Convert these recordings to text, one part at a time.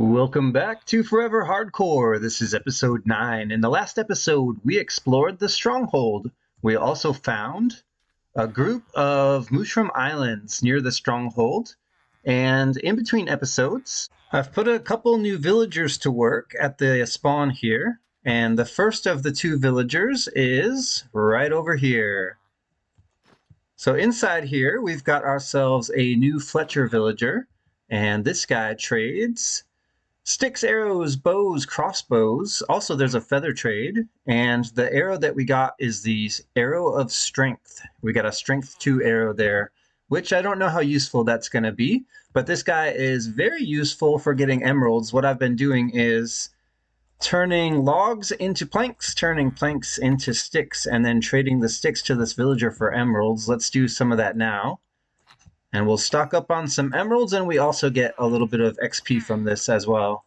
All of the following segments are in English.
Welcome back to Forever Hardcore. This is episode 9. In the last episode, we explored the stronghold. We also found a group of mushroom islands near the stronghold. And in between episodes, I've put a couple new villagers to work at the spawn here. And the first of the two villagers is right over here. So inside here, we've got ourselves a new Fletcher villager. And this guy trades sticks, arrows, bows, crossbows. Also, there's a feather trade. And the arrow that we got is the arrow of strength. We got a strength 2 arrow there, which I don't know how useful that's going to be. But this guy is very useful for getting emeralds. What I've been doing is turning logs into planks, turning planks into sticks, and then trading the sticks to this villager for emeralds. Let's do some of that now. And we'll stock up on some emeralds, and we also get a little bit of XP from this as well.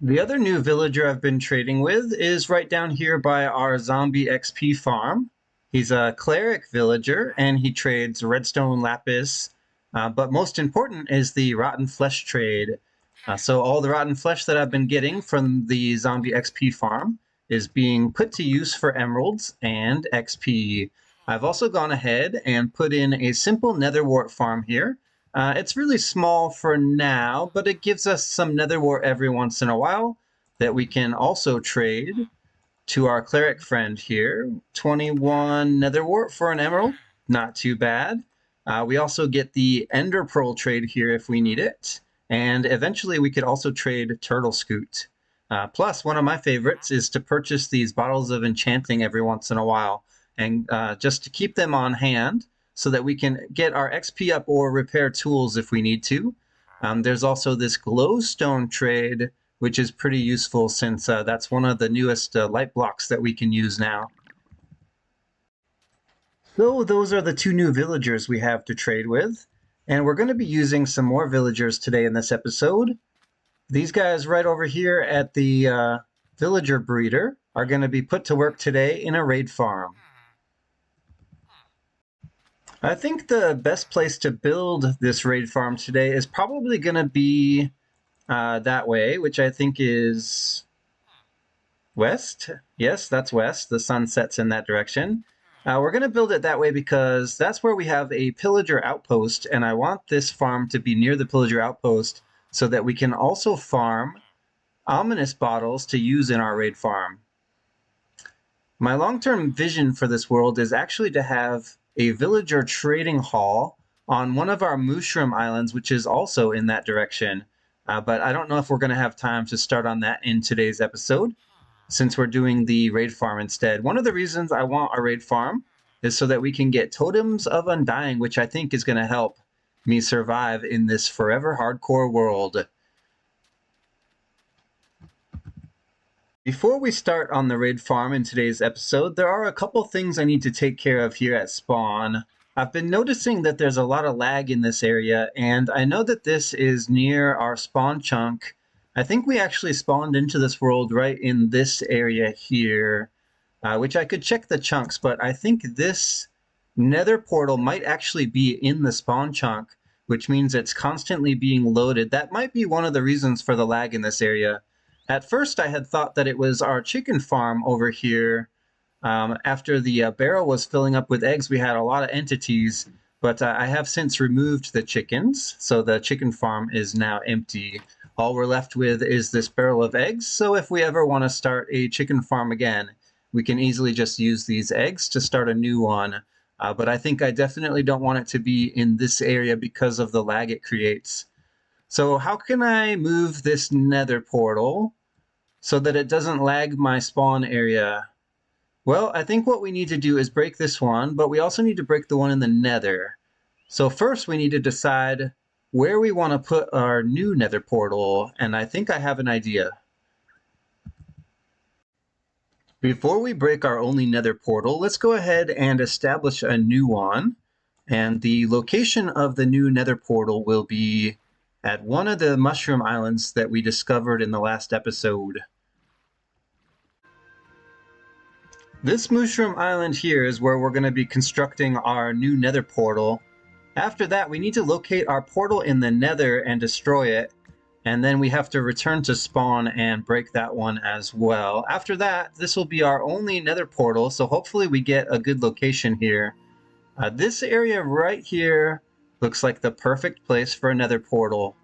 The other new villager I've been trading with is right down here by our zombie XP farm. He's a cleric villager, and he trades redstone lapis, but most important is the rotten flesh trade. So all the rotten flesh that I've been getting from the zombie XP farm is being put to use for emeralds and XP. I've also gone ahead and put in a simple nether wart farm here. It's really small for now, but it gives us some nether wart every once in a while that we can also trade to our cleric friend here. 21 nether wart for an emerald, not too bad. We also get the ender pearl trade here if we need it. And eventually we could also trade turtle scoot. Plus, one of my favorites is to purchase these bottles of enchanting every once in a while, and just to keep them on hand so that we can get our XP up or repair tools if we need to. There's also this glowstone trade, which is pretty useful since that's one of the newest light blocks that we can use now. So those are the two new villagers we have to trade with. And we're going to be using some more villagers today in this episode. These guys right over here at the villager breeder are going to be put to work today in a raid farm. I think the best place to build this raid farm today is probably going to be that way, which I think is west. Yes, that's west. The sun sets in that direction. We're going to build it that way because that's where we have a pillager outpost, and I want this farm to be near the pillager outpost so that we can also farm ominous bottles to use in our raid farm. My long-term vision for this world is actually to have a villager trading hall on one of our mushroom islands, which is also in that direction. But I don't know if we're going to have time to start on that in today's episode, since we're doing the raid farm instead. One of the reasons I want a raid farm is so that we can get totems of undying, which I think is going to help me survive in this forever hardcore world. Before we start on the raid farm in today's episode, there are a couple things I need to take care of here at spawn. I've been noticing that there's a lot of lag in this area, and I know that this is near our spawn chunk. I think we actually spawned into this world right in this area here, which I could check the chunks, but I think this nether portal might actually be in the spawn chunk, which means it's constantly being loaded. That might be one of the reasons for the lag in this area. At first, I had thought that it was our chicken farm over here. After the barrel was filling up with eggs, we had a lot of entities, but I have since removed the chickens, so the chicken farm is now empty. All we're left with is this barrel of eggs, so if we ever want to start a chicken farm again, we can easily just use these eggs to start a new one. But I think I definitely don't want it to be in this area because of the lag it creates. So how can I move this nether portal so that it doesn't lag my spawn area? Well, I think what we need to do is break this one, but we also need to break the one in the nether. So first we need to decide where we want to put our new nether portal, and I think I have an idea. Before we break our only nether portal, let's go ahead and establish a new one. And the location of the new nether portal will be at one of the mushroom islands that we discovered in the last episode. This Mushroom Island here is where we're going to be constructing our new Nether portal. After that, we need to locate our portal in the Nether and destroy it. And then we have to return to spawn and break that one as well. After that, this will be our only Nether portal, so hopefully we get a good location here. This area right here looks like the perfect place for a Nether portal.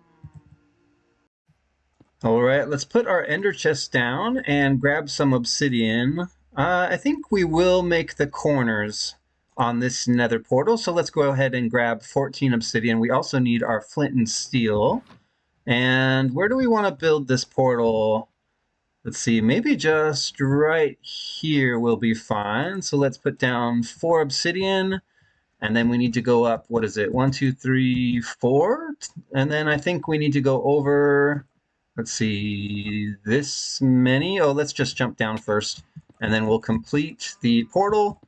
Alright, let's put our ender chest down and grab some obsidian. I think we will make the corners on this nether portal, so let's go ahead and grab 14 obsidian. We also need our flint and steel. And where do we want to build this portal? Let's see, maybe just right here will be fine. So let's put down 4 obsidian. And then we need to go up, what is it? 1, 2, 3, 4. And then I think we need to go over, let's see, this many. Oh, let's just jump down first. And then we'll complete the portal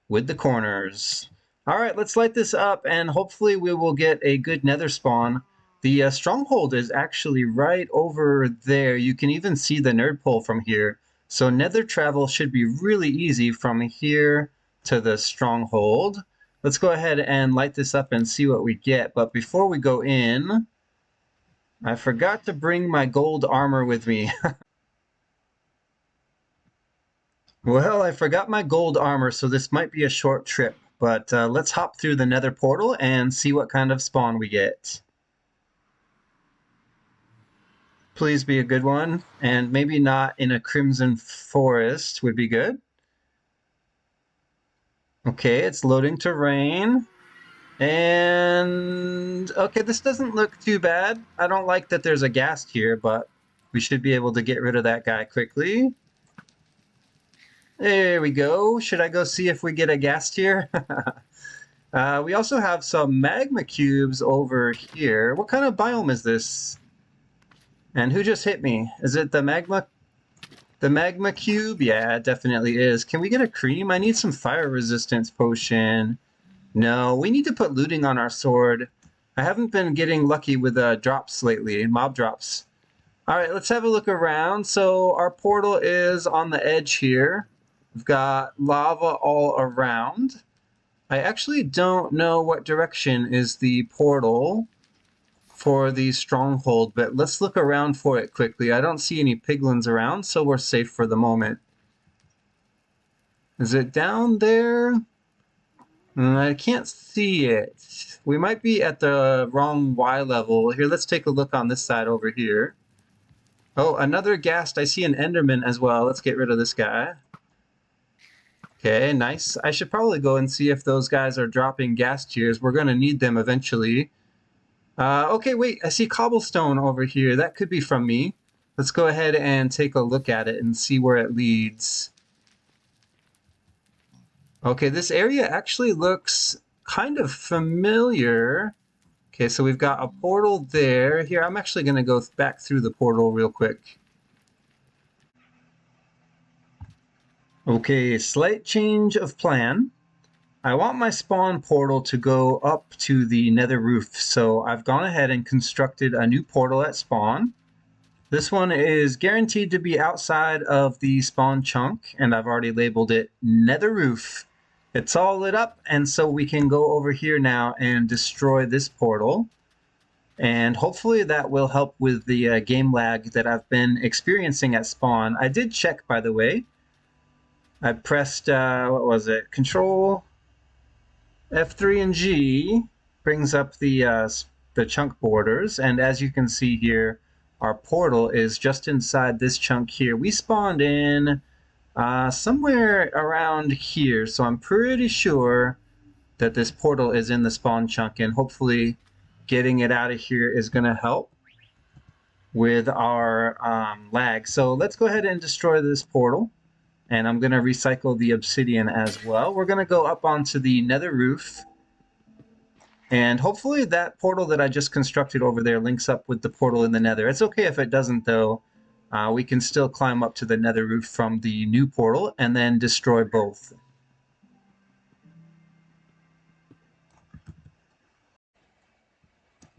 with the corners. All right, let's light this up and hopefully we will get a good nether spawn. The stronghold is actually right over there. You can even see the nerd pole from here. So nether travel should be really easy from here to the stronghold. Let's go ahead and light this up and see what we get. But before we go in, I forgot to bring my gold armor with me. Well, I forgot my gold armor, so this might be a short trip. But let's hop through the nether portal and see what kind of spawn we get. Please be a good one, and maybe not in a crimson forest would be good. Okay, it's loading to rain. And okay, this doesn't look too bad. I don't like that there's a ghast here, but we should be able to get rid of that guy quickly. There we go. Should I go see if we get a ghast here? We also have some magma cubes over here. What kind of biome is this? And who just hit me? Is it the magma? The magma cube? Yeah, it definitely is. Can we get a cream? I need some fire resistance potion. No, we need to put looting on our sword. I haven't been getting lucky with drops lately, mob drops. All right, let's have a look around. So our portal is on the edge here. We've got lava all around. I actually don't know what direction is the portal for the stronghold, but let's look around for it quickly. I don't see any piglins around, so we're safe for the moment. Is it down there? I can't see it. We might be at the wrong Y level. Here, let's take a look on this side over here. Oh, another ghast. I see an enderman as well. Let's get rid of this guy. Okay, nice. I should probably go and see if those guys are dropping ghast tears. We're going to need them eventually. Okay, wait. I see cobblestone over here. That could be from me. Let's go ahead and take a look at it and see where it leads. Okay, this area actually looks kind of familiar. Okay, so we've got a portal there. Here, I'm actually going to go back through the portal real quick. Okay, slight change of plan. I want my spawn portal to go up to the nether roof, so I've gone ahead and constructed a new portal at spawn. This one is guaranteed to be outside of the spawn chunk, and I've already labeled it Nether Roof. It's all lit up, and so we can go over here now and destroy this portal. And hopefully that will help with the game lag that I've been experiencing at spawn. I did check, by the way. I pressed, what was it? Control F3 and G brings up the chunk borders, and as you can see here, our portal is just inside this chunk here. We spawned in somewhere around here, so I'm pretty sure that this portal is in the spawn chunk, and hopefully getting it out of here is going to help with our lag. So let's go ahead and destroy this portal, and I'm going to recycle the obsidian as well. We're going to go up onto the nether roof, and hopefully that portal that I just constructed over there links up with the portal in the nether. It's okay if it doesn't, though. We can still climb up to the nether roof from the new portal and then destroy both.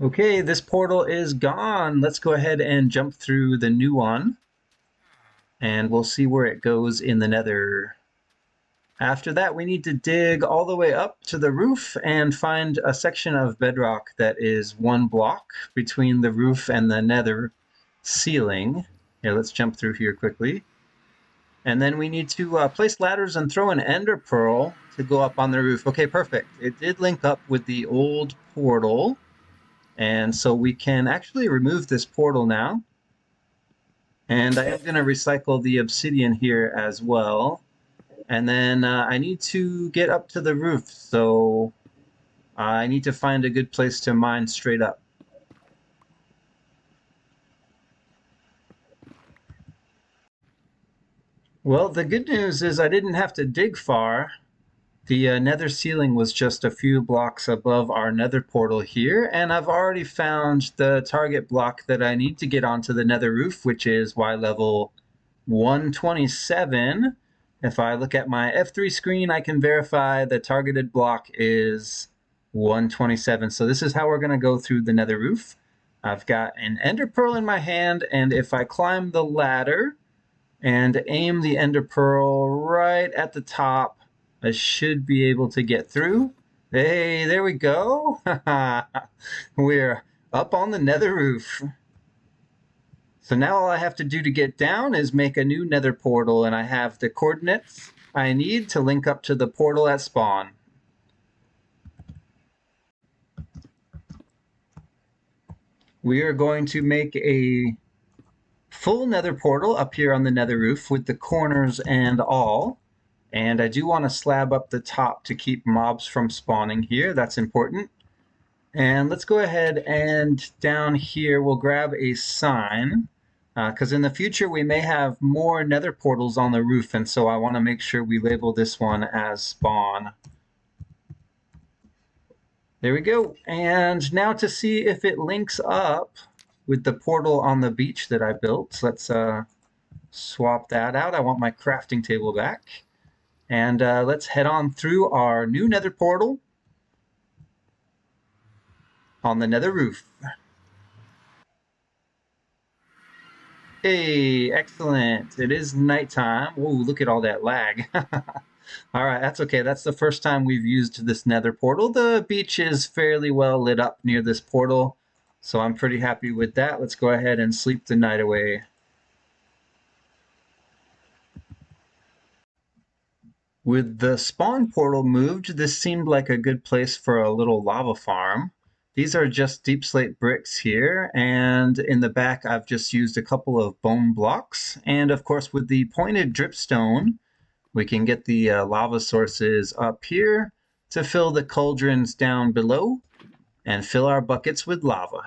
Okay, this portal is gone. Let's go ahead and jump through the new one, and we'll see where it goes in the nether. After that, we need to dig all the way up to the roof and find a section of bedrock that is 1 block between the roof and the nether ceiling. Here, let's jump through here quickly. And then we need to place ladders and throw an ender pearl to go up on the roof. Okay, perfect. It did link up with the old portal. And so we can actually remove this portal now. And I am going to recycle the obsidian here as well. And then I need to get up to the roof. So I need to find a good place to mine straight up. Well, the good news is I didn't have to dig far. The nether ceiling was just a few blocks above our nether portal here, and I've already found the target block that I need to get onto the nether roof, which is Y level 127. If I look at my F3 screen, I can verify the targeted block is 127. So this is how we're going to go through the nether roof. I've got an ender pearl in my hand, and if I climb the ladder and aim the ender pearl right at the top, I should be able to get through. Hey, there we go. We're up on the nether roof. So now all I have to do to get down is make a new nether portal, and I have the coordinates I need to link up to the portal at spawn. We are going to make a full nether portal up here on the nether roof with the corners and all. And I do want to slab up the top to keep mobs from spawning here. That's important. And let's go ahead and down here we'll grab a sign, because in the future we may have more nether portals on the roof, and so I want to make sure we label this one as spawn. There we go. And now to see if it links up with the portal on the beach that I built, let's swap that out. I want my crafting table back. And let's head on through our new nether portal on the nether roof. Hey, excellent. It is nighttime. Whoa, look at all that lag. All right, that's okay. That's the first time we've used this nether portal. The beach is fairly well lit up near this portal, so I'm pretty happy with that. Let's go ahead and sleep the night away. With the spawn portal moved, this seemed like a good place for a little lava farm. These are just deep slate bricks here, and in the back I've just used a couple of bone blocks. And of course with the pointed dripstone, we can get the lava sources up here to fill the cauldrons down below and fill our buckets with lava.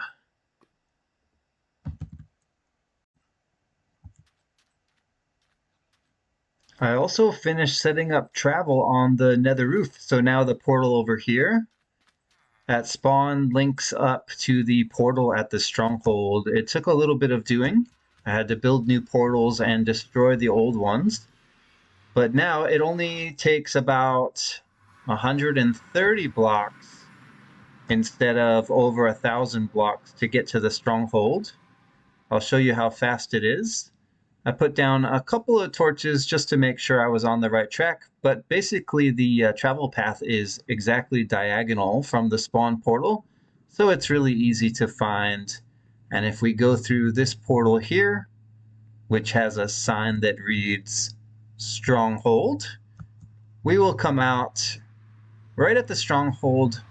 I also finished setting up travel on the nether roof, so now the portal over here at spawn links up to the portal at the stronghold. It took a little bit of doing. I had to build new portals and destroy the old ones. But now it only takes about 130 blocks instead of over 1,000 blocks to get to the stronghold. I'll show you how fast it is. I put down a couple of torches just to make sure I was on the right track, but basically the travel path is exactly diagonal from the spawn portal, so it's really easy to find. And if we go through this portal here, which has a sign that reads Stronghold, we will come out right at the stronghold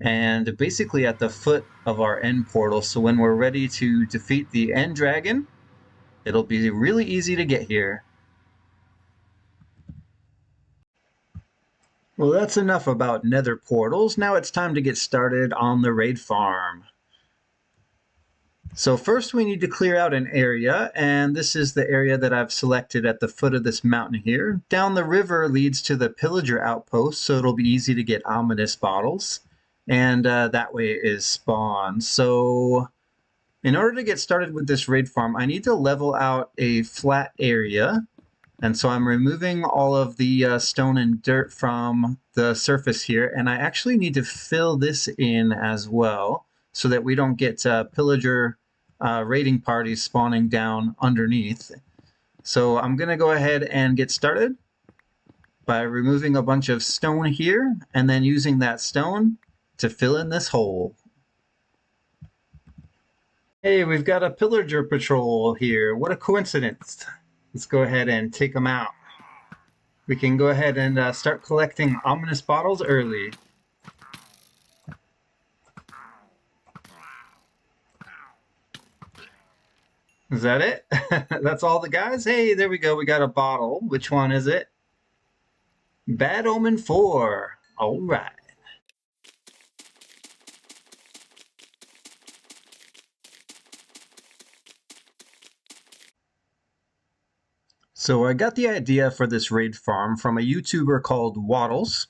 and basically at the foot of our end portal. So when we're ready to defeat the end dragon, it'll be really easy to get here. Well, that's enough about nether portals. Now it's time to get started on the raid farm. So first we need to clear out an area, and this is the area that I've selected at the foot of this mountain here. Down the river leads to the pillager outpost, so it'll be easy to get ominous bottles, and that way is spawn. So in order to get started with this raid farm, I need to level out a flat area. And so I'm removing all of the stone and dirt from the surface here. And I actually need to fill this in as well so that we don't get pillager raiding parties spawning down underneath. So I'm going to go ahead and get started. by removing a bunch of stone here and then using that stone to fill in this hole. Hey, we've got a pillager patrol here. What a coincidence. Let's go ahead and take them out. We can go ahead and start collecting ominous bottles early. Is that it? That's all the guys? Hey, there we go. We got a bottle. Which one is it? Bad Omen 4. All right. So I got the idea for this raid farm from a YouTuber called Waddles.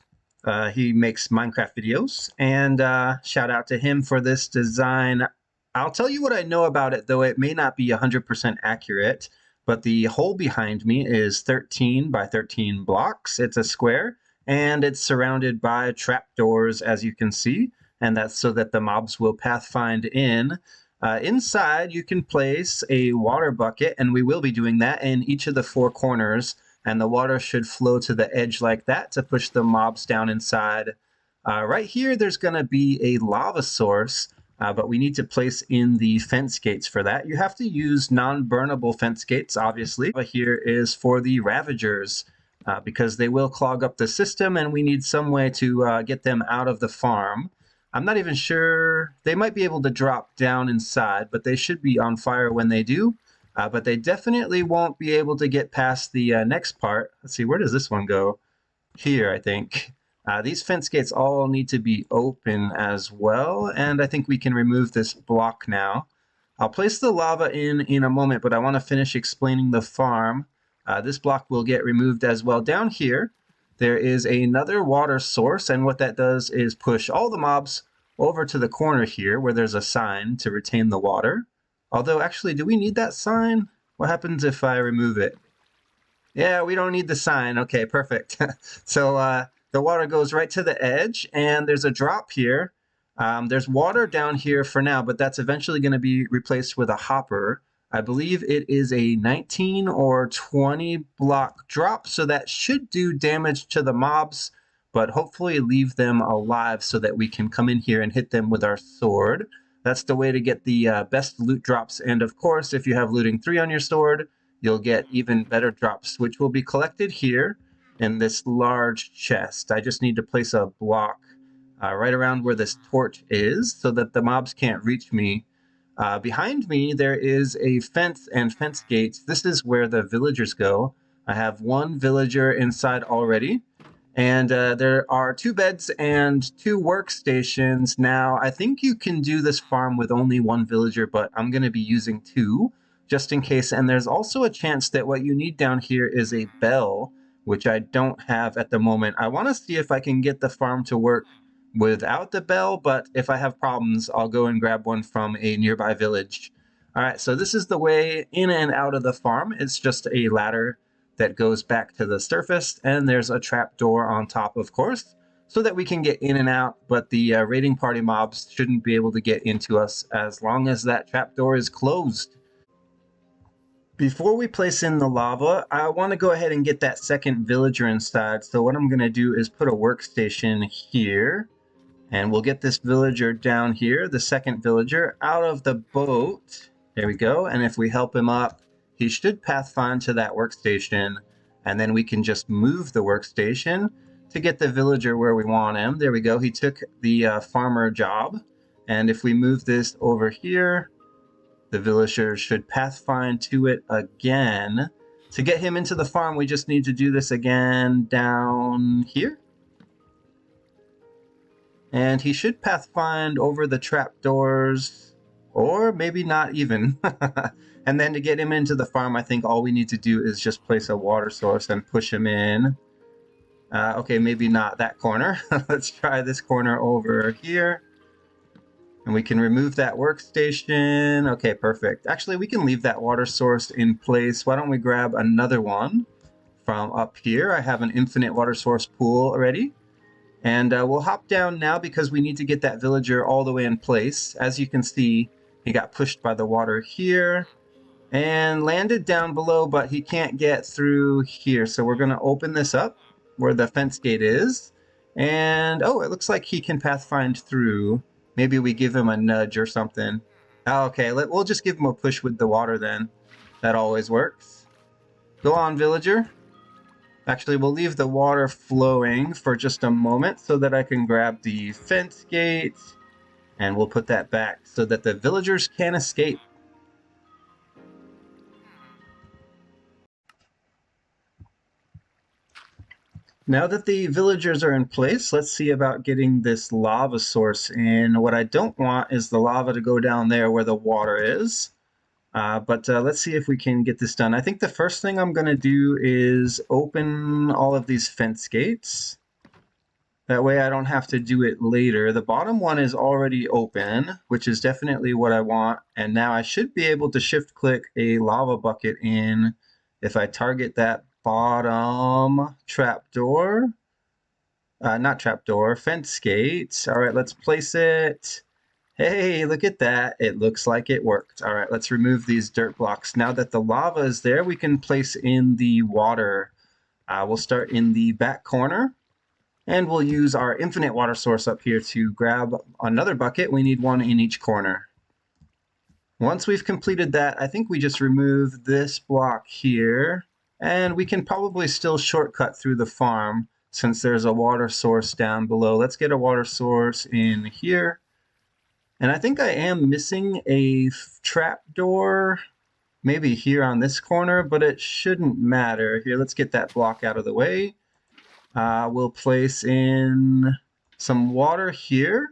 He makes Minecraft videos, and shout out to him for this design. I'll tell you what I know about it, though it may not be 100% accurate, but the hole behind me is 13 by 13 blocks. It's a square, and it's surrounded by trapdoors, as you can see, and that's so that the mobs will pathfind in. Inside, you can place a water bucket, and we will be doing that in each of the four corners, and the water should flow to the edge like that to push the mobs down inside. Right here, there's going to be a lava source, but we need to place in the fence gates for that. You have to use non-burnable fence gates, obviously. But here is for the Ravagers, because they will clog up the system, and we need some way to get them out of the farm. I'm not even sure. They might be able to drop down inside, but they should be on fire when they do. But they definitely won't be able to get past the next part. Let's see, where does this one go? Here, I think. These fence gates all need to be open as well, and I think we can remove this block now. I'll place the lava in a moment, but I want to finish explaining the farm. This block will get removed as well. Down here, there is another water source, and what that does is push all the mobs over to the corner here where there's a sign to retain the water. Although, actually, do we need that sign? What happens if I remove it? Yeah, we don't need the sign. Okay, perfect. So the water goes right to the edge, and there's a drop here. There's water down here for now, but that's eventually going to be replaced with a hopper. I believe it is a 19 or 20 block drop, so that should do damage to the mobs, but hopefully leave them alive so that we can come in here and hit them with our sword. That's the way to get the best loot drops, and of course, if you have looting 3 on your sword, you'll get even better drops, which will be collected here in this large chest. I just need to place a block right around where this torch is so that the mobs can't reach me. Behind me, there is a fence and fence gates. This is where the villagers go. I have one villager inside already, and there are 2 beds and 2 workstations. Now, I think you can do this farm with only 1 villager, but I'm going to be using 2 just in case. And there's also a chance that what you need down here is a bell, which I don't have at the moment. I want to see if I can get the farm to work without the bell, but if I have problems, I'll go and grab one from a nearby village. All right, so this is the way in and out of the farm. It's just a ladder that goes back to the surface, and there's a trap door on top, of course, so that we can get in and out, but the raiding party mobs shouldn't be able to get into us as long as that trap door is closed. Before we place in the lava, I want to go ahead and get that second villager inside. So what I'm going to do is put a workstation here, and we'll get this villager down here, the second villager, out of the boat. There we go. And if we help him up, he should pathfind to that workstation, and then we can just move the workstation to get the villager where we want him. There we go. He took the farmer job. And if we move this over here, the villager should pathfind to it again. To get him into the farm, we just need to do this again down here. And he should pathfind over the trapdoors, or maybe not even. And then to get him into the farm, I think all we need to do is just place a water source and push him in. Okay, maybe not that corner. Let's try this corner over here. And we can remove that workstation. Okay, perfect. Actually, we can leave that water source in place. Why don't we grab another one from up here? I have an infinite water source pool already. And we'll hop down now because we need to get that villager all the way in place. As you can see, he got pushed by the water here and landed down below, but he can't get through here. So we're going to open this up where the fence gate is. And, oh, it looks like he can pathfind through. Maybe we give him a nudge or something. Oh, okay, we'll just give him a push with the water then. That always works. Go on, villager. Actually, we'll leave the water flowing for just a moment so that I can grab the fence gate. And we'll put that back so that the villagers can escape. Now that the villagers are in place, let's see about getting this lava source in. What I don't want is the lava to go down there where the water is. But let's see if we can get this done. I think the first thing I'm going to do is open all of these fence gates. That way I don't have to do it later. The bottom one is already open, which is definitely what I want. And now I should be able to shift click a lava bucket in if I target that bottom trapdoor. Not trapdoor, fence gate. All right, let's place it. Hey, look at that. It looks like it worked. All right, let's remove these dirt blocks. Now that the lava is there, we can place in the water. We'll start in the back corner. And we'll use our infinite water source up here to grab another bucket. We need one in each corner. Once we've completed that, I think we just remove this block here. And we can probably still shortcut through the farm since there's a water source down below. Let's get a water source in here. And I think I am missing a trapdoor, maybe here on this corner, but it shouldn't matter. Here, let's get that block out of the way. We'll place in some water here.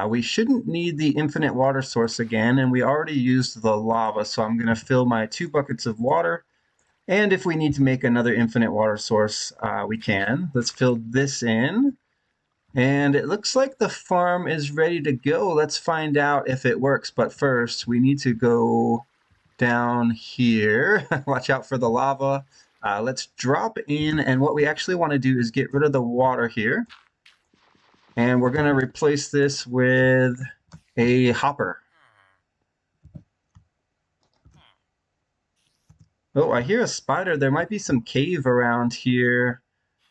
We shouldn't need the infinite water source again, and we already used the lava, so I'm going to fill my 2 buckets of water. And if we need to make another infinite water source, we can. Let's fill this in. And it looks like the farm is ready to go. Let's find out if it works. But first, we need to go down here. Watch out for the lava. Let's drop in, and what we actually want to do is get rid of the water here. And we're going to replace this with a hopper. Oh, I hear a spider. There might be some cave around here.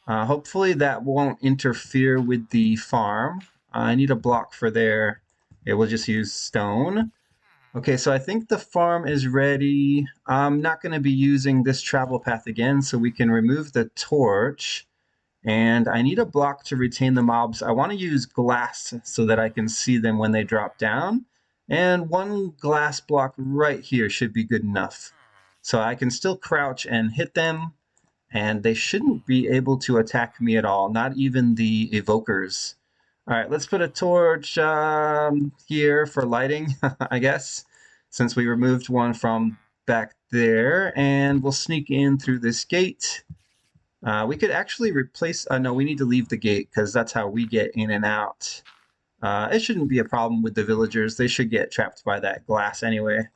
Hopefully that won't interfere with the farm. I need a block for there. Yeah, we'll just use stone. Okay, so I think the farm is ready. I'm not going to be using this travel path again, so we can remove the torch. And I need a block to retain the mobs. I want to use glass so that I can see them when they drop down. And 1 glass block right here should be good enough. So I can still crouch and hit them, and they shouldn't be able to attack me at all, not even the evokers. All right, let's put a torch here for lighting, I guess, since we removed one from back there. And we'll sneak in through this gate. We could actually replace... no, we need to leave the gate because that's how we get in and out. It shouldn't be a problem with the villagers. They should get trapped by that glass anyway.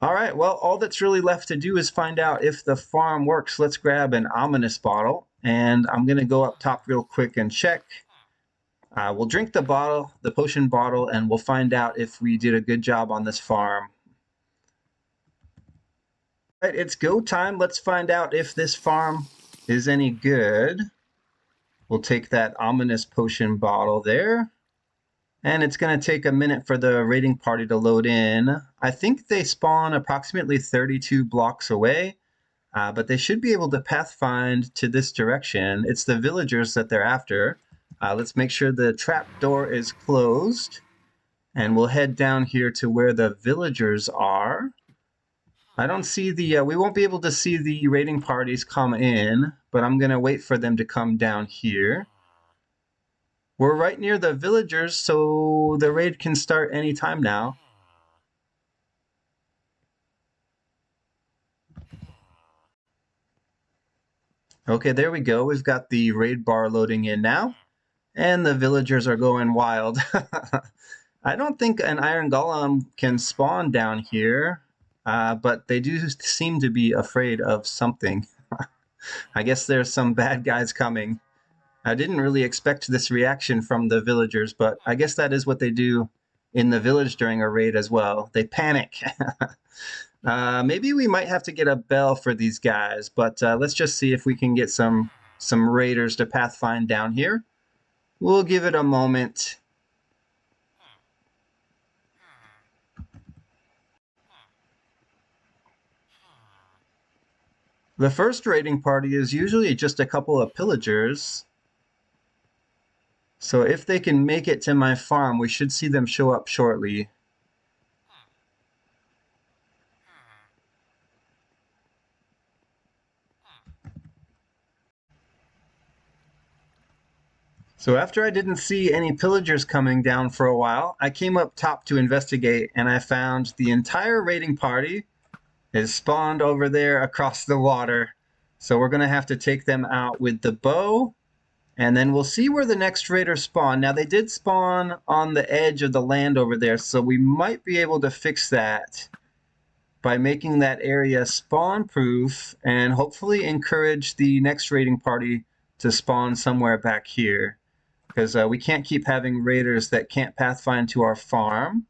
All right, well, all that's really left to do is find out if the farm works. Let's grab an ominous bottle, and I'm going to go up top real quick and check. We'll drink the bottle, the potion bottle, and we'll find out if we did a good job on this farm. All right, it's go time. Let's find out if this farm is any good. We'll take that ominous potion bottle there. And it's going to take a minute for the raiding party to load in. I think they spawn approximately 32 blocks away, but they should be able to pathfind to this direction. It's the villagers that they're after. Let's make sure the trap door is closed, and we'll head down here to where the villagers are. I don't see the, we won't be able to see the raiding parties come in, but I'm going to wait for them to come down here. We're right near the villagers, so the raid can start anytime now. Okay, there we go. We've got the raid bar loading in now, and the villagers are going wild. I don't think an iron golem can spawn down here, but they do seem to be afraid of something. I guess there's some bad guys coming. I didn't really expect this reaction from the villagers, but I guess that is what they do in the village during a raid as well. They panic. Maybe we might have to get a bell for these guys, but let's just see if we can get some some raiders to pathfind down here. We'll give it a moment. The first raiding party is usually just a couple of pillagers. So if they can make it to my farm, we should see them show up shortly. So after I didn't see any pillagers coming down for a while, I came up top to investigate, and I found the entire raiding party is spawned over there across the water. So we're going to have to take them out with the bow, and then we'll see where the next raiders spawn. Now, they did spawn on the edge of the land over there, so we might be able to fix that by making that area spawn-proof and hopefully encourage the next raiding party to spawn somewhere back here. Because we can't keep having raiders that can't pathfind to our farm.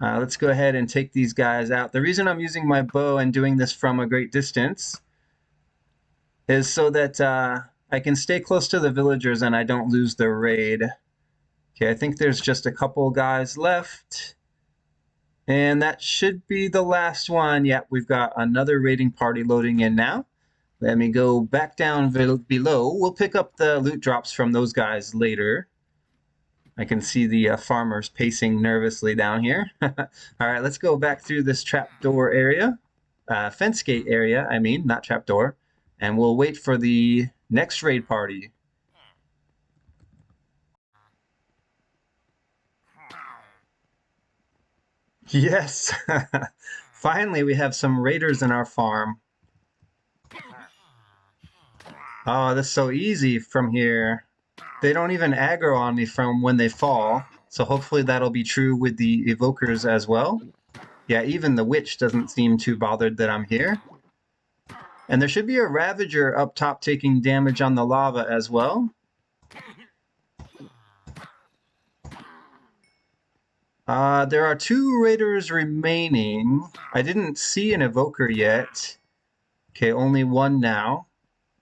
Let's go ahead and take these guys out. The reason I'm using my bow and doing this from a great distance is so that I can stay close to the villagers and I don't lose the raid. Okay, I think there's just a couple guys left. And that should be the last one. Yep, we've got another raiding party loading in now. Let me go back down below. We'll pick up the loot drops from those guys later. I can see the farmers pacing nervously down here. All right, let's go back through this trapdoor area. Fence gate area, I mean, not trapdoor. And we'll wait for the next raid party. Yes! Finally, we have some raiders in our farm. Oh, that's so easy from here. They don't even aggro on me from when they fall, so hopefully that'll be true with the evokers as well. Yeah, even the witch doesn't seem too bothered that I'm here. And there should be a ravager up top taking damage on the lava as well. There are 2 raiders remaining. I didn't see an evoker yet. Okay, only 1 now.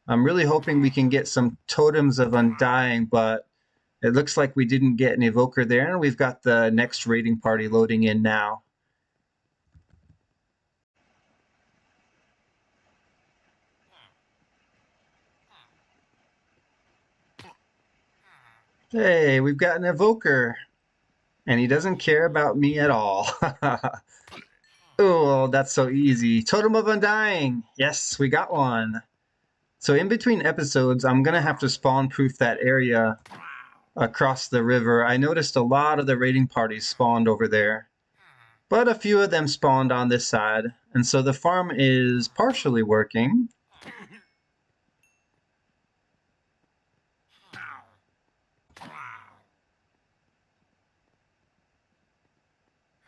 I'm really hoping we can get some totems of undying, but it looks like we didn't get an evoker there, and we've got the next raiding party loading in now. Hey, we've got an evoker, and he doesn't care about me at all. Oh, that's so easy. Totem of Undying. Yes, we got one. So in between episodes, I'm going to have to spawn-proof that area across the river. I noticed a lot of the raiding parties spawned over there, but a few of them spawned on this side, and so the farm is partially working.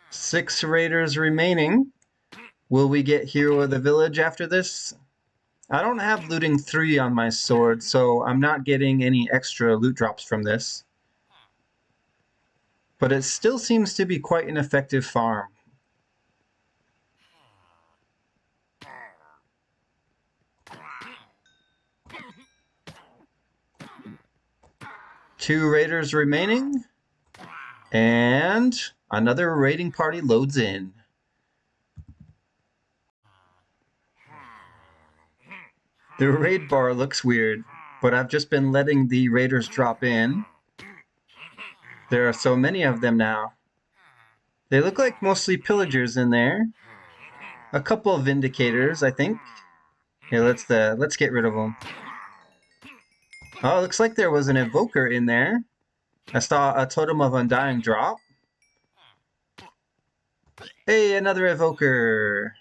Six raiders remaining. Will we get Hero of the Village after this? I don't have looting 3 on my sword, so I'm not getting any extra loot drops from this. But it still seems to be quite an effective farm. Two raiders remaining, and another raiding party loads in. The raid bar looks weird, but I've just been letting the raiders drop in. There are so many of them now. They look like mostly pillagers in there. A couple of vindicators, I think. Here, let's get rid of them. Oh, looks like there was an evoker in there. I saw a totem of undying drop. Hey, another evoker.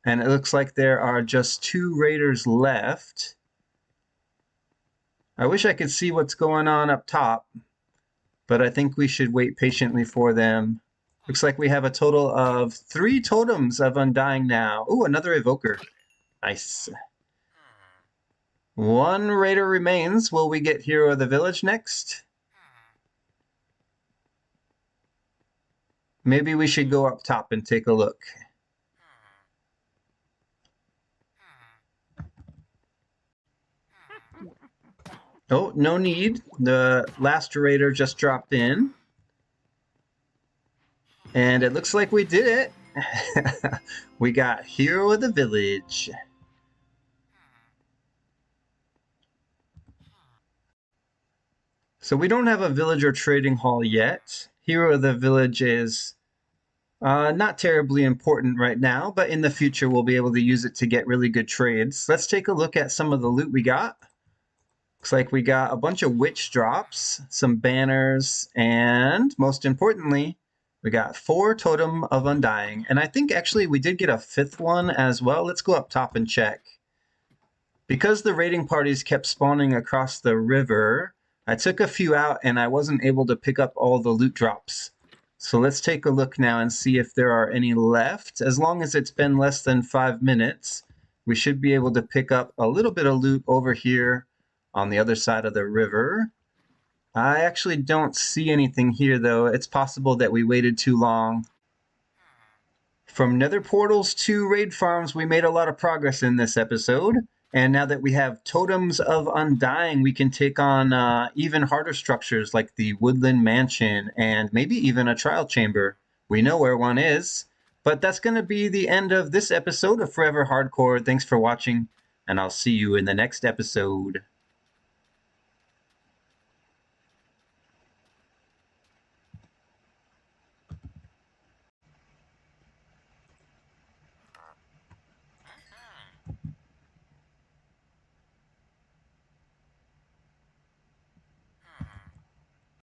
And it looks like there are just 2 raiders left. I wish I could see what's going on up top, but I think we should wait patiently for them. Looks like we have a total of 3 totems of undying now. Ooh, another evoker. Nice. 1 raider remains. Will we get Hero of the Village next? Maybe we should go up top and take a look. Oh, no need. The last raider just dropped in. And it looks like we did it. We got Hero of the Village. So we don't have a villager trading hall yet. Hero of the Village is not terribly important right now, but in the future we'll be able to use it to get really good trades. Let's take a look at some of the loot we got. Looks like we got a bunch of witch drops, some banners, and most importantly, we got 4 Totem of Undying. And I think actually we did get a 5th one as well. Let's go up top and check. Because the raiding parties kept spawning across the river, I took a few out and I wasn't able to pick up all the loot drops. So let's take a look now and see if there are any left. As long as it's been less than 5 minutes, we should be able to pick up a little bit of loot over here on the other side of the river. I actually don't see anything here though. It's possible that we waited too long. From nether portals to raid farms, we made a lot of progress in this episode. And now that we have Totems of Undying, we can take on even harder structures like the Woodland Mansion and maybe even a trial chamber. We know where one is. But that's going to be the end of this episode of Forever Hardcore. Thanks for watching, and I'll see you in the next episode.